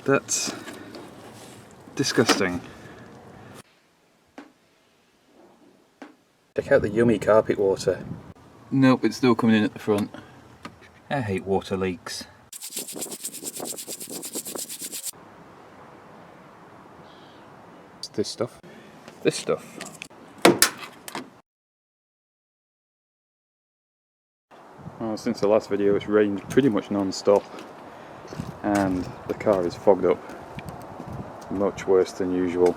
That's disgusting. Check out the yummy carpet water. Nope, it's still coming in at the front. I hate water leaks. This stuff. This stuff. Well, since the last video it's rained pretty much non-stop and the car is fogged up much worse than usual.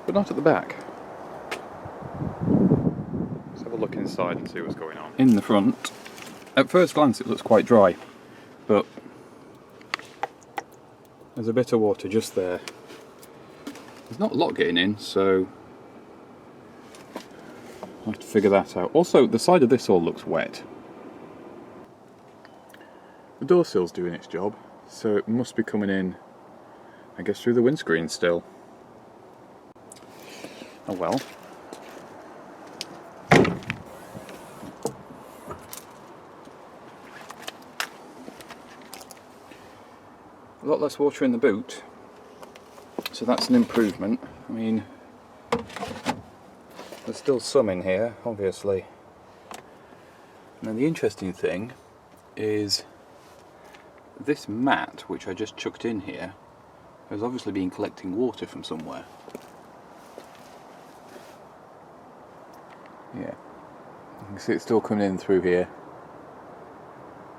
But not at the back. Let's have a look inside and see what's going on. In the front, at first glance it looks quite dry, but there's a bit of water just there. There's not a lot getting in, so I'll have to figure that out. Also, the side of this all looks wet. The door sill's doing its job, so it must be coming in, I guess, through the windscreen still. Oh well. A lot less water in the boot, so that's an improvement. I mean, there's still some in here, obviously. And then the interesting thing is this mat, which I just chucked in here, has obviously been collecting water from somewhere. Yeah, you can see it's still coming in through here.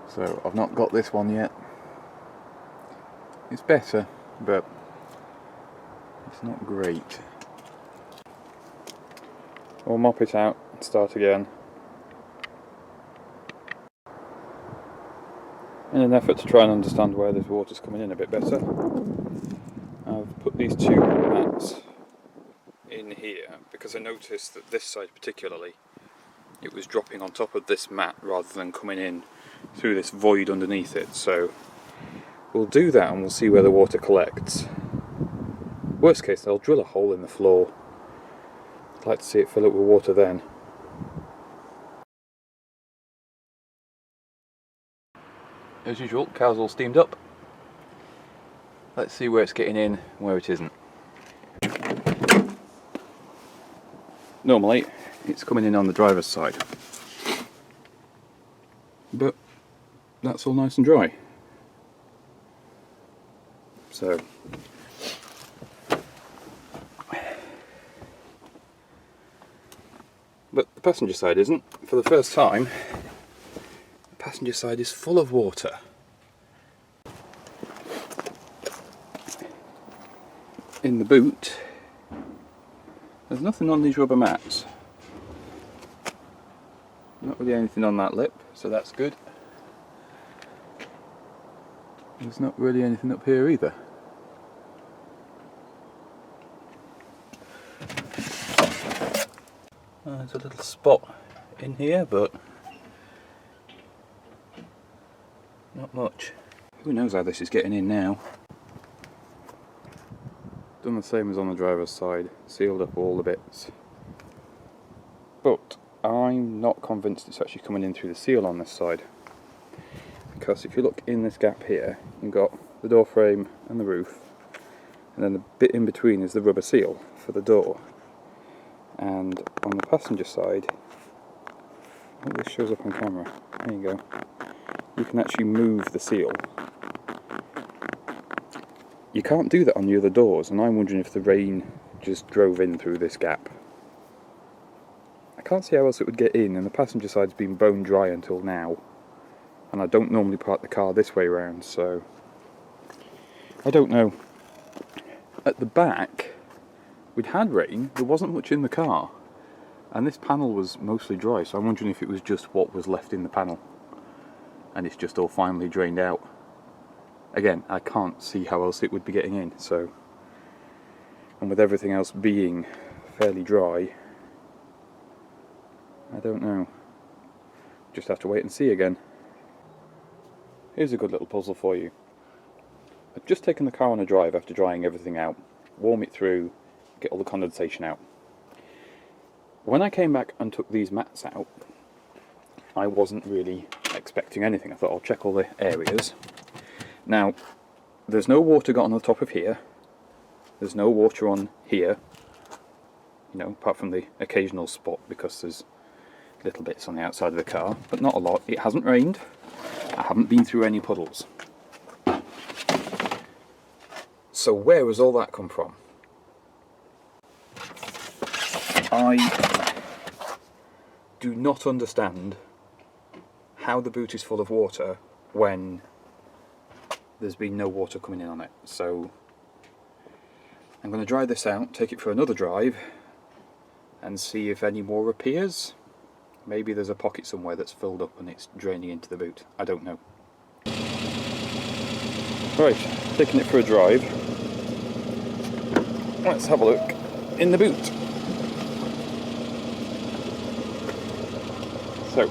So I've not got this one yet. It's better, but it's not great. We'll mop it out and start again. In an effort to try and understand where this water's coming in a bit better, I've put these two mats in here because I noticed that this side particularly, it was dropping on top of this mat rather than coming in through this void underneath it. So we'll do that and we'll see where the water collects. Worst case, they'll drill a hole in the floor. I'd like to see it fill up with water then. As usual, car's all steamed up. Let's see where it's getting in and where it isn't. Normally, it's coming in on the driver's side. But that's all nice and dry. So but the passenger side isn't. For the first time, the passenger side is full of water. In the boot, there's nothing on these rubber mats. Not really anything on that lip, so that's good. There's not really anything up here either. There's a little spot in here, but not much. Who knows how this is getting in now. Done the same as on the driver's side, sealed up all the bits. But I'm not convinced it's actually coming in through the seal on this side. Because if you look in this gap here, you've got the door frame and the roof, and then the bit in between is the rubber seal for the door. And on the passenger side, I hope this shows up on camera, there you go, you can actually move the seal. You can't do that on the other doors, and I'm wondering if the rain just drove in through this gap. I can't see how else it would get in, and the passenger side's been bone dry until now. And I don't normally park the car this way round, so I don't know. At the back, we'd had rain, there wasn't much in the car, and this panel was mostly dry, so I'm wondering if it was just what was left in the panel and it's just all finally drained out. Again, I can't see how else it would be getting in, so, and with everything else being fairly dry, I don't know. Just have to wait and see again. Here's a good little puzzle for you. I've just taken the car on a drive after drying everything out, warm it through, get all the condensation out. When I came back and took these mats out, I wasn't really expecting anything. I thought I'll check all the areas. Now, there's no water got on the top of here. There's no water on here. You know, apart from the occasional spot because there's little bits on the outside of the car, but not a lot. It hasn't rained. I haven't been through any puddles. So where has all that come from? I do not understand how the boot is full of water when there's been no water coming in on it. So I'm going to dry this out, take it for another drive and see if any more appears. Maybe there's a pocket somewhere that's filled up and it's draining into the boot. I don't know. Right, taking it for a drive. Let's have a look in the boot. So,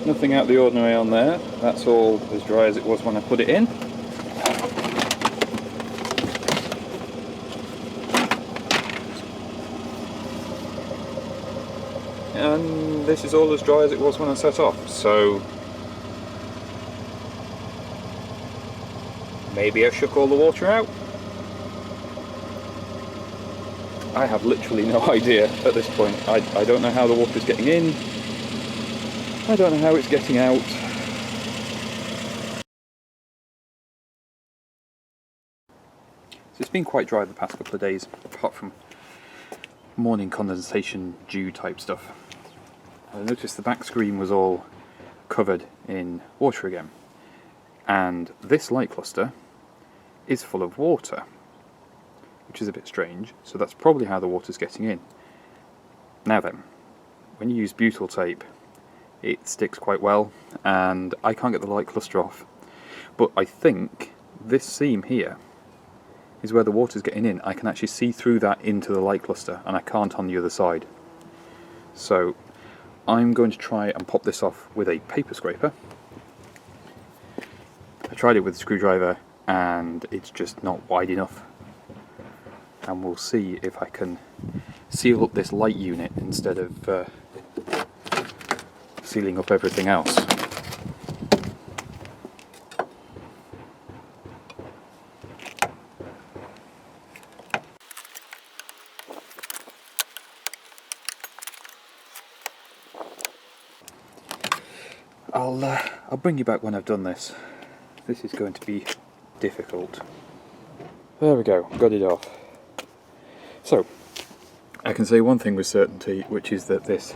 nothing out of the ordinary on there. That's all as dry as it was when I put it in. And this is all as dry as it was when I set off, so maybe I shook all the water out? I have literally no idea at this point. I don't know how the water's getting in. I don't know how it's getting out. So it's been quite dry the past couple of days, apart from morning condensation dew type stuff. I noticed the back screen was all covered in water again, and this light cluster is full of water, which is a bit strange, so that's probably how the water's getting in. Now then, when you use butyl tape, it sticks quite well, and I can't get the light cluster off, but I think this seam here is where the water's getting in. I can actually see through that into the light cluster, and I can't on the other side. So I'm going to try and pop this off with a paper scraper. I tried it with a screwdriver and it's just not wide enough, and we'll see if I can seal up this light unit instead of sealing up everything else. I'll bring you back when I've done this. This is going to be difficult. There we go, got it off. So, I can say one thing with certainty, which is that this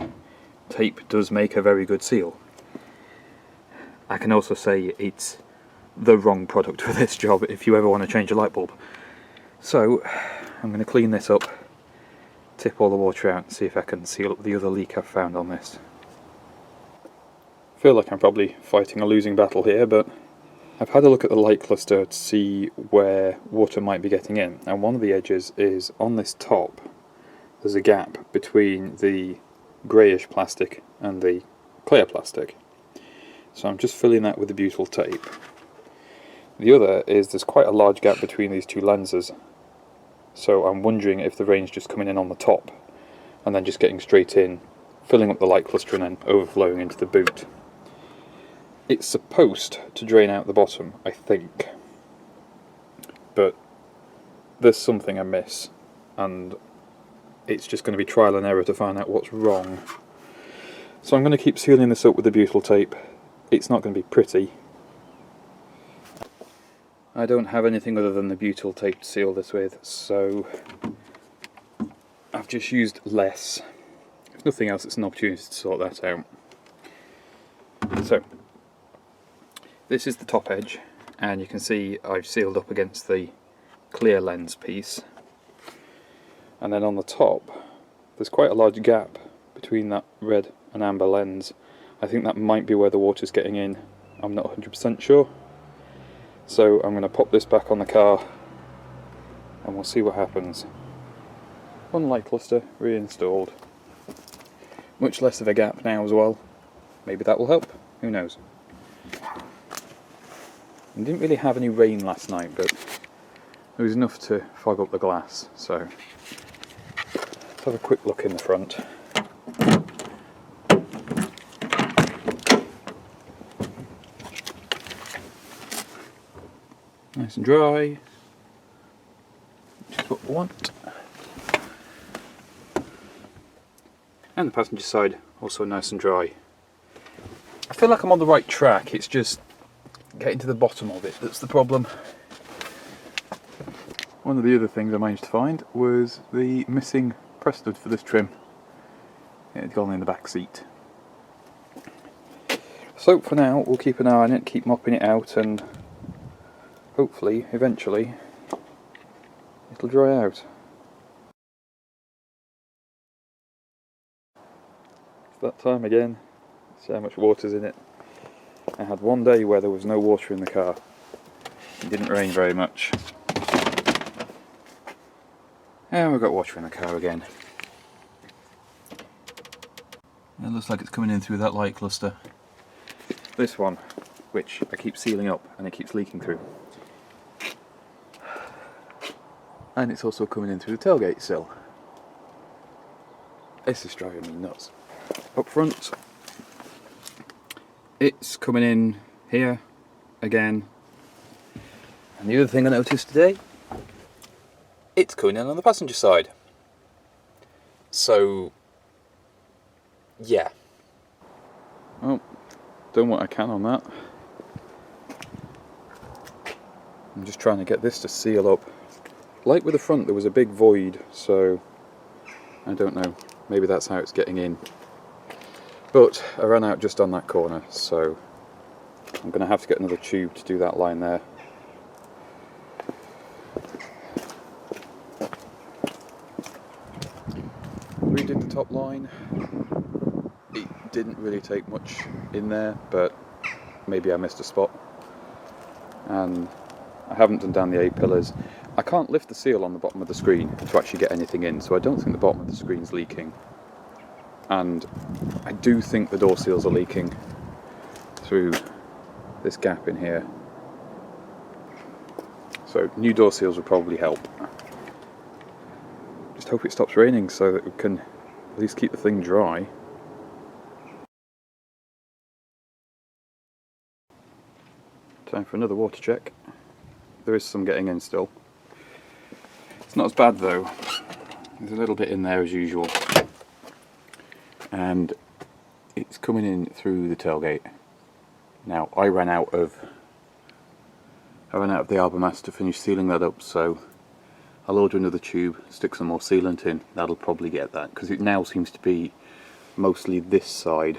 tape does make a very good seal. I can also say it's the wrong product for this job if you ever want to change a light bulb. So, I'm going to clean this up, tip all the water out and see if I can seal up the other leak I've found on this. I feel like I'm probably fighting a losing battle here, but I've had a look at the light cluster to see where water might be getting in, and one of the edges is on this top. There's a gap between the greyish plastic and the clear plastic. So I'm just filling that with the butyl tape. The other is there's quite a large gap between these two lenses, so I'm wondering if the rain's just coming in on the top and then just getting straight in, filling up the light cluster and then overflowing into the boot. It's supposed to drain out the bottom, I think, but there's something amiss, and it's just going to be trial and error to find out what's wrong. So I'm going to keep sealing this up with the butyl tape. It's not going to be pretty. I don't have anything other than the butyl tape to seal this with, so I've just used less. If nothing else, it's an opportunity to sort that out. So, this is the top edge, and you can see I've sealed up against the clear lens piece. And then on the top, there's quite a large gap between that red and amber lens. I think that might be where the water's getting in. I'm not 100% sure. So I'm going to pop this back on the car and we'll see what happens. One light cluster reinstalled. Much less of a gap now as well. Maybe that will help, who knows. We didn't really have any rain last night, but there was enough to fog up the glass, so let's have a quick look in the front. Nice and dry, which is what we want. And the passenger side also nice and dry. I feel like I'm on the right track, it's just getting to the bottom of it that's the problem. One of the other things I managed to find was the missing press stud for this trim. It had gone in the back seat. So for now we'll keep an eye on it, keep mopping it out, and hopefully eventually it'll dry out. It's that time again. See how much water's in it. I had one day where there was no water in the car. It didn't rain very much. And we've got water in the car again. It looks like it's coming in through that light cluster. This one, which I keep sealing up and it keeps leaking through. And it's also coming in through the tailgate sill. This is driving me nuts. Up front, it's coming in here again. And the other thing I noticed today, it's coming in on the passenger side. So, yeah. Well, done what I can on that. I'm just trying to get this to seal up. Like with the front, there was a big void, so I don't know. Maybe that's how it's getting in. But I ran out just on that corner, so I'm going to have to get another tube to do that line there. Redid the top line. It didn't really take much in there, but maybe I missed a spot. And I haven't done down the A-pillars. I can't lift the seal on the bottom of the screen to actually get anything in, so I don't think the bottom of the screen's leaking. And I do think the door seals are leaking through this gap in here. So new door seals would probably help. Just hope it stops raining so that we can at least keep the thing dry. Time for another water check. There is some getting in still. It's not as bad though. There's a little bit in there as usual. And it's coming in through the tailgate. Now I ran out of the Arbor Master to finish sealing that up, so I'll order another tube, stick some more sealant in. That'll probably get that, because it now seems to be mostly this side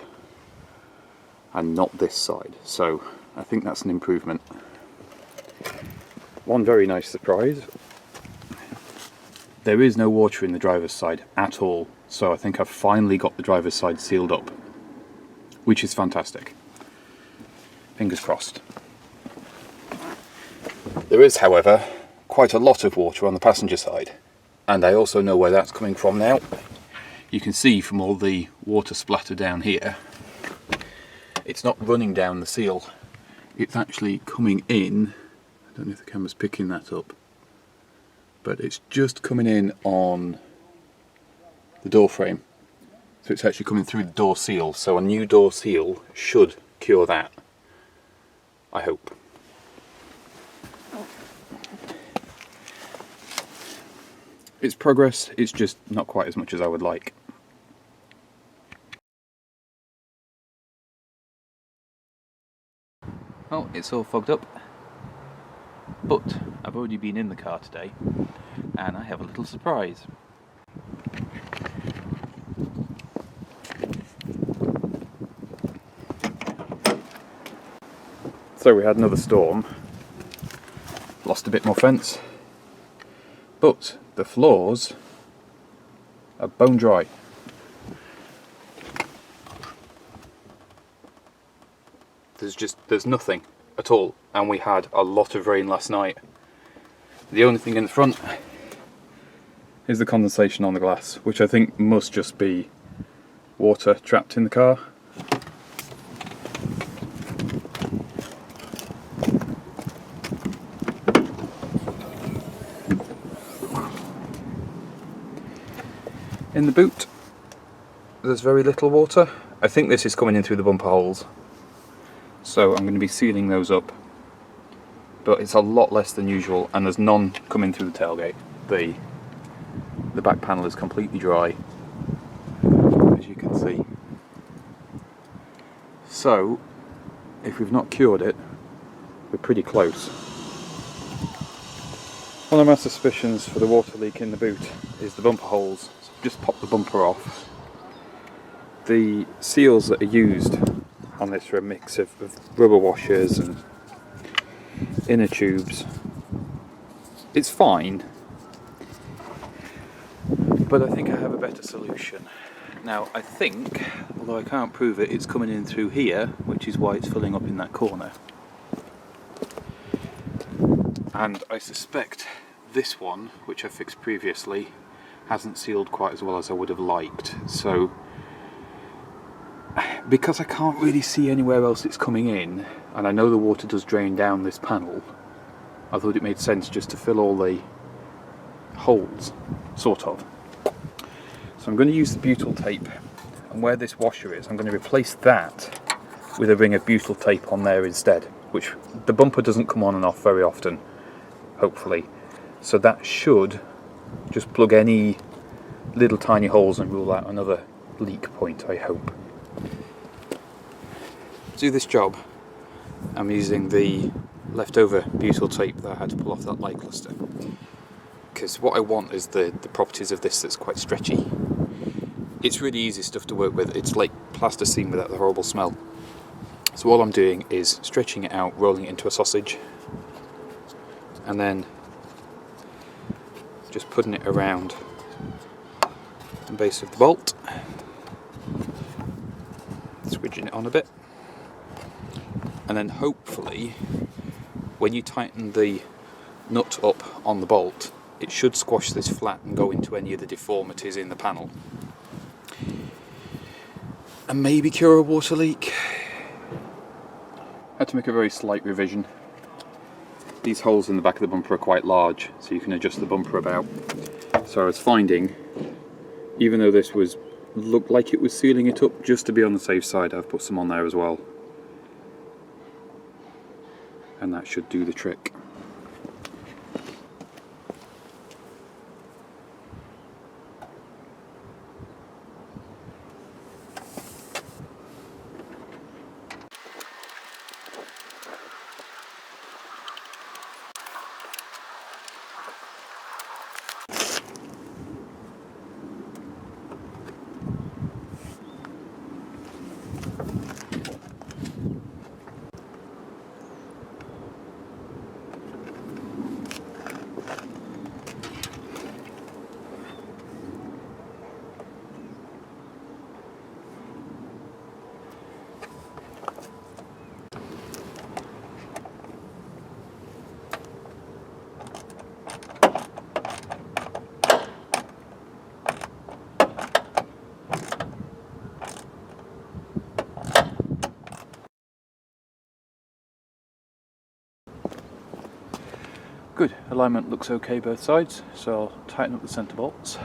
and not this side, so I think that's an improvement. One very nice surprise, there is no water in the driver's side at all, so I think I've finally got the driver's side sealed up, which is fantastic. Fingers crossed. There is, however, quite a lot of water on the passenger side, and I also know where that's coming from now. You can see from all the water splatter down here, it's not running down the seal, it's actually coming in. I don't know if the camera's picking that up, but it's just coming in on the door frame, so it's actually coming through the door seal, so a new door seal should cure that, I hope. It's progress, it's just not quite as much as I would like. Well, it's all fogged up, but I've already been in the car today and I have a little surprise. So we had another storm, lost a bit more fence, but the floors are bone dry. There's nothing at all, and we had a lot of rain last night. The only thing in the front is the condensation on the glass, which I think must just be water trapped in the car. In the boot, there's very little water. I think this is coming in through the bumper holes, so I'm going to be sealing those up but it's a lot less than usual, and there's none coming through the tailgate. The back panel is completely dry, as you can see. So, if we've not cured it, we're pretty close. One of my suspicions for the water leak in the boot is the bumper holes. So just pop the bumper off. The seals that are used on this are a mix of rubber washers and inner tubes. It's fine, but I think I have a better solution. Now I think, although I can't prove it, it's coming in through here, which is why it's filling up in that corner. And I suspect this one, which I fixed previously, hasn't sealed quite as well as I would have liked. So, because I can't really see anywhere else it's coming in, and I know the water does drain down this panel, I thought it made sense just to fill all the holes, sort of. So I'm going to use the butyl tape, and where this washer is, I'm going to replace that with a ring of butyl tape on there instead, which the bumper doesn't come on and off very often, hopefully. So that should just plug any little tiny holes and rule out another leak point, I hope. To do this job, I'm using the leftover butyl tape that I had to pull off that light cluster, because what I want is the properties of this that's quite stretchy. It's really easy stuff to work with. It's like plasticine without the horrible smell. So all I'm doing is stretching it out, rolling it into a sausage, and then just putting it around the base of the bolt, squidging it on a bit, and then hopefully when you tighten the nut up on the bolt, it should squash this flat and go into any of the deformities in the panel and maybe cure a water leak. I had to make a very slight revision. These holes in the back of the bumper are quite large, so you can adjust the bumper about. So I was finding, even though this looked like it was sealing it up, just to be on the safe side, I've put some on there as well. And that should do the trick. Good, alignment looks okay both sides, so I'll tighten up the centre bolts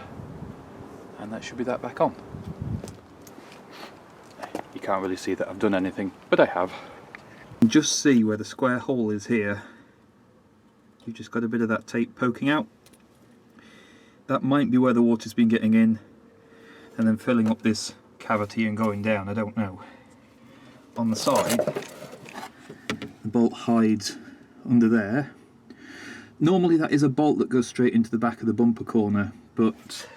and that should be that back on. You can't really see that I've done anything, but I have. Just see where the square hole is here. You've just got a bit of that tape poking out. That might be where the water's been getting in and then filling up this cavity and going down, I don't know. On the side, the bolt hides under there. Normally that is a bolt that goes straight into the back of the bumper corner, but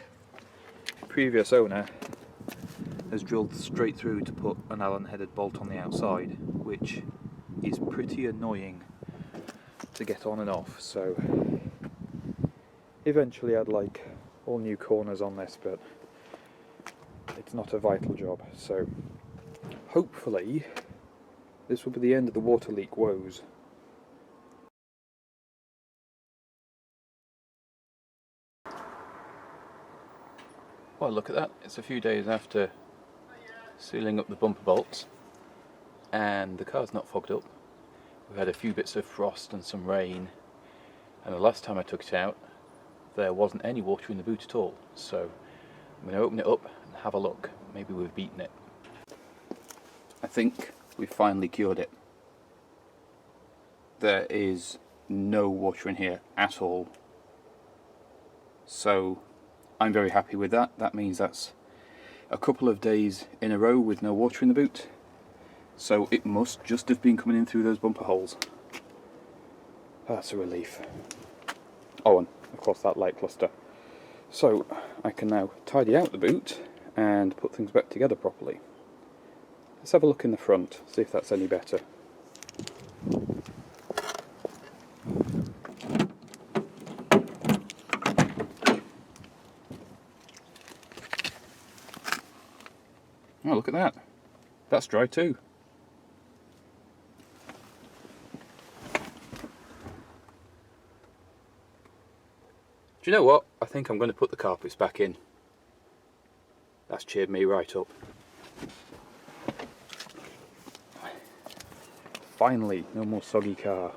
the previous owner has drilled straight through to put an Allen-headed bolt on the outside, which is pretty annoying to get on and off. So eventually I'd like all new corners on this, but it's not a vital job. So hopefully this will be the end of the water leak woes. Well, look at that, it's a few days after sealing up the bumper bolts and the car's not fogged up. We've had a few bits of frost and some rain, and the last time I took it out there wasn't any water in the boot at all, so I'm going to open it up and have a look. Maybe we've beaten it. I think we've finally cured it. There is no water in here at all. So I'm very happy with that. That means that's a couple of days in a row with no water in the boot. So it must just have been coming in through those bumper holes. That's a relief. Oh, and of course that light cluster. So I can now tidy out the boot and put things back together properly. Let's have a look in the front, see if that's any better. Oh, look at that. That's dry too. Do you know what? I think I'm going to put the carpets back in. That's cheered me right up. Finally, no more soggy car.